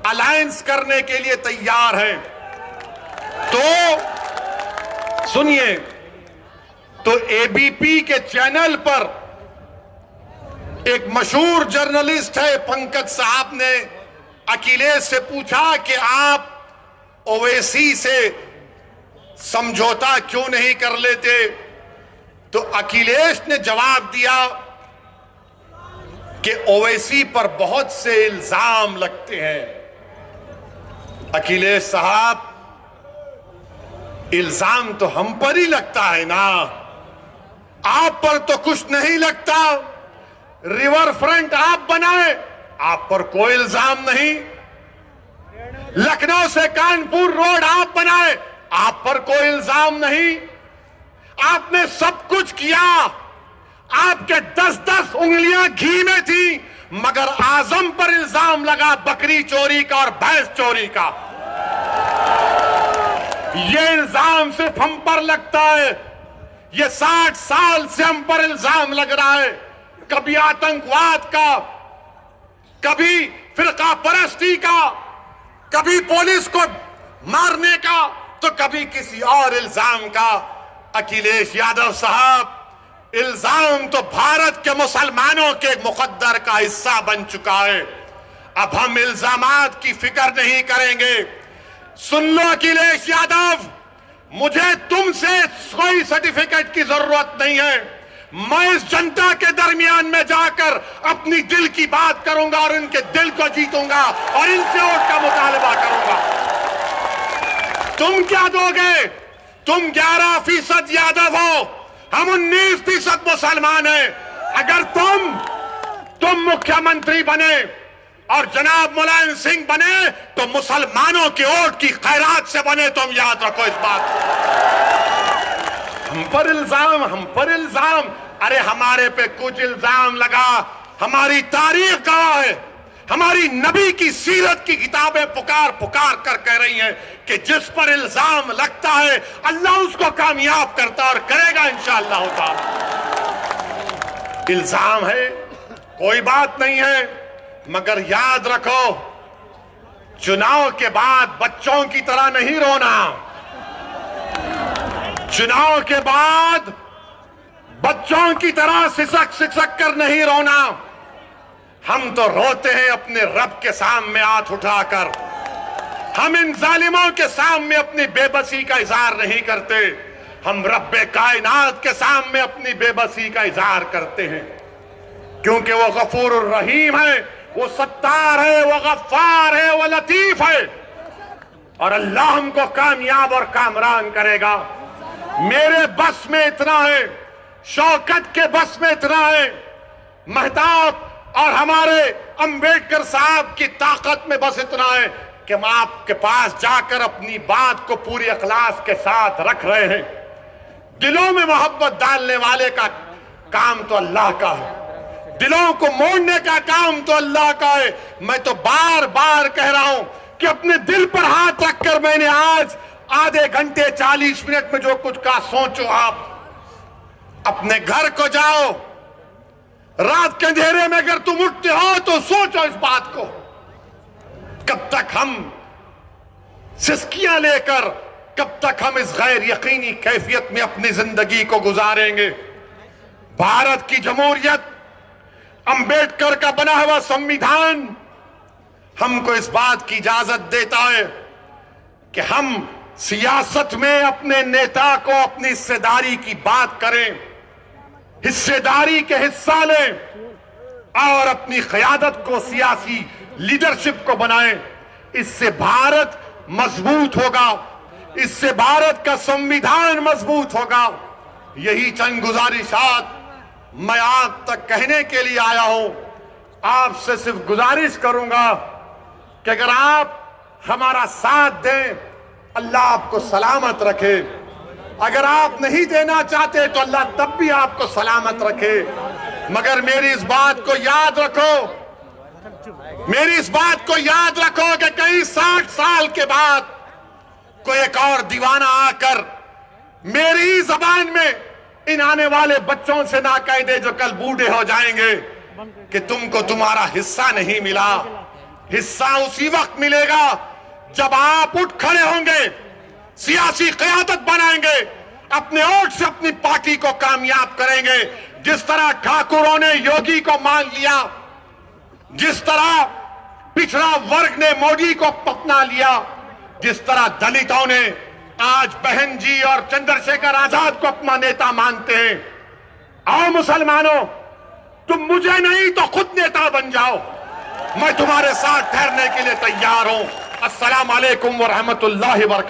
अलायंस करने के लिए तैयार हैं। तो सुनिए, तो एबीपी के चैनल पर एक मशहूर जर्नलिस्ट है पंकज साहब ने अखिलेश से पूछा कि आप ओवैसी से समझौता क्यों नहीं कर लेते, तो अखिलेश ने जवाब दिया कि ओवैसी पर बहुत से इल्जाम लगते हैं। अखिलेश साहब, इल्जाम तो हम पर ही लगता है ना, आप पर तो कुछ नहीं लगता। रिवर फ्रंट आप बनाए, आप पर कोई इल्जाम नहीं। लखनऊ से कानपुर रोड आप बनाए, आप पर कोई इल्जाम नहीं। आपने सब कुछ किया, आपके 10-10 उंगलियां घी में थी, मगर आजम पर इल्जाम लगा बकरी चोरी का और भैंस चोरी का। ये इल्जाम सिर्फ हम पर लगता है, ये 60 साल से हम पर इल्जाम लग रहा है। कभी आतंकवाद का, कभी फिरका परस्ती का, कभी पुलिस को मारने का, तो कभी किसी और इल्जाम का। अखिलेश यादव साहब, इल्जाम तो भारत के मुसलमानों के मुकद्दर का हिस्सा बन चुका है। अब हम इल्जामात की फिक्र नहीं करेंगे। सुन लो अखिलेश यादव, मुझे तुमसे कोई सर्टिफिकेट की जरूरत नहीं है। मैं इस जनता के दरमियान में जाकर अपनी दिल की बात करूंगा और इनके दिल को जीतूंगा और इनसे वोट का मुतालबा करूंगा। तुम क्या दोगे? तुम 11% यादव हो, हम 19% मुसलमान हैं। अगर तुम मुख्यमंत्री बने और जनाब मुलायम सिंह बने तो मुसलमानों के वोट की खैरात से बने। तुम याद रखो इस बात। हम पर इल्जाम। अरे हमारे पे कुछ इल्जाम लगा, हमारी तारीख गवाह है, हमारी नबी की सीरत की किताबें पुकार पुकार कर कह रही हैं कि जिस पर इल्जाम लगता है अल्लाह उसको कामयाब करता और करेगा इंशाअल्लाह ताला। इल्जाम है, कोई बात नहीं है, मगर याद रखो चुनाव के बाद बच्चों की तरह नहीं रोना। चुनाव के बाद बच्चों की तरह सिसक सिसक कर नहीं रोना। हम तो रोते हैं अपने रब के सामने हाथ उठाकर। हम इन जालिमों के सामने अपनी बेबसी का इजहार नहीं करते, हम रब्बे कायनात के सामने अपनी बेबसी का इजहार करते हैं, क्योंकि वो गफूर रहीम है, वो सत्तार है, वो गफ्फार है, वो लतीफ है, और अल्लाह हमको कामयाब और कामरान करेगा। मेरे बस में इतना है, शौकत के बस में इतना है, महताब और हमारे अंबेडकर साहब की ताकत में बस इतना है कि हम आपके पास जाकर अपनी बात को पूरी इखलास के साथ रख रहे हैं। दिलों में मोहब्बत डालने वाले का काम तो अल्लाह का है, दिलों को मोड़ने का काम तो अल्लाह का है। मैं तो बार बार कह रहा हूं कि अपने दिल पर हाथ रखकर मैंने आज आधे घंटे 40 मिनट में जो कुछ कहा, सोचो आप। अपने घर को जाओ, रात के अंधेरे में अगर तुम उठते हो तो सोचो इस बात को, कब तक हम सिस्कियां लेकर, कब तक हम इस गैर यकीनी कैफियत में अपनी जिंदगी को गुजारेंगे। भारत की जमहूरियत, अंबेडकर का बना हुआ संविधान हमको इस बात की इजाजत देता है कि हम सियासत में अपने नेता को अपनी हिस्सेदारी की बात करें, हिस्सेदारी के हिस्सा लें और अपनी क़यादत को, सियासी लीडरशिप को बनाएं। इससे भारत मजबूत होगा, इससे भारत का संविधान मजबूत होगा। यही चंद गुजारिशात मैं आप तक कहने के लिए आया हूं। आपसे सिर्फ गुजारिश करूंगा कि अगर आप हमारा साथ दें, अल्लाह आपको सलामत रखे। अगर आप नहीं देना चाहते तो अल्लाह तब भी आपको सलामत रखे। मगर मेरी इस बात को याद रखो, मेरी इस बात को याद रखो कि कई 60 साल के बाद कोई एक और दीवाना आकर मेरी ही जबान में इन आने वाले बच्चों से ना कह दे जो कल बूढ़े हो जाएंगे कि तुमको तुम्हारा हिस्सा नहीं मिला। हिस्सा उसी वक्त मिलेगा जब आप उठ खड़े होंगे, सियासी क़यादत बनाएंगे, अपने वोट से अपनी पार्टी को कामयाब करेंगे। जिस तरह ठाकुरों ने योगी को मान लिया, जिस तरह पिछड़ा वर्ग ने मोदी को अपना लिया, जिस तरह दलितों ने आज बहन जी और चंद्रशेखर आजाद को अपना नेता मानते हैं। आओ मुसलमानों, तुम मुझे नहीं तो खुद नेता बन जाओ, मैं तुम्हारे साथ ठहरने के लिए तैयार हूं। अस्सलाम वालेकुम व रहमतुल्लाहि व बरकातहू।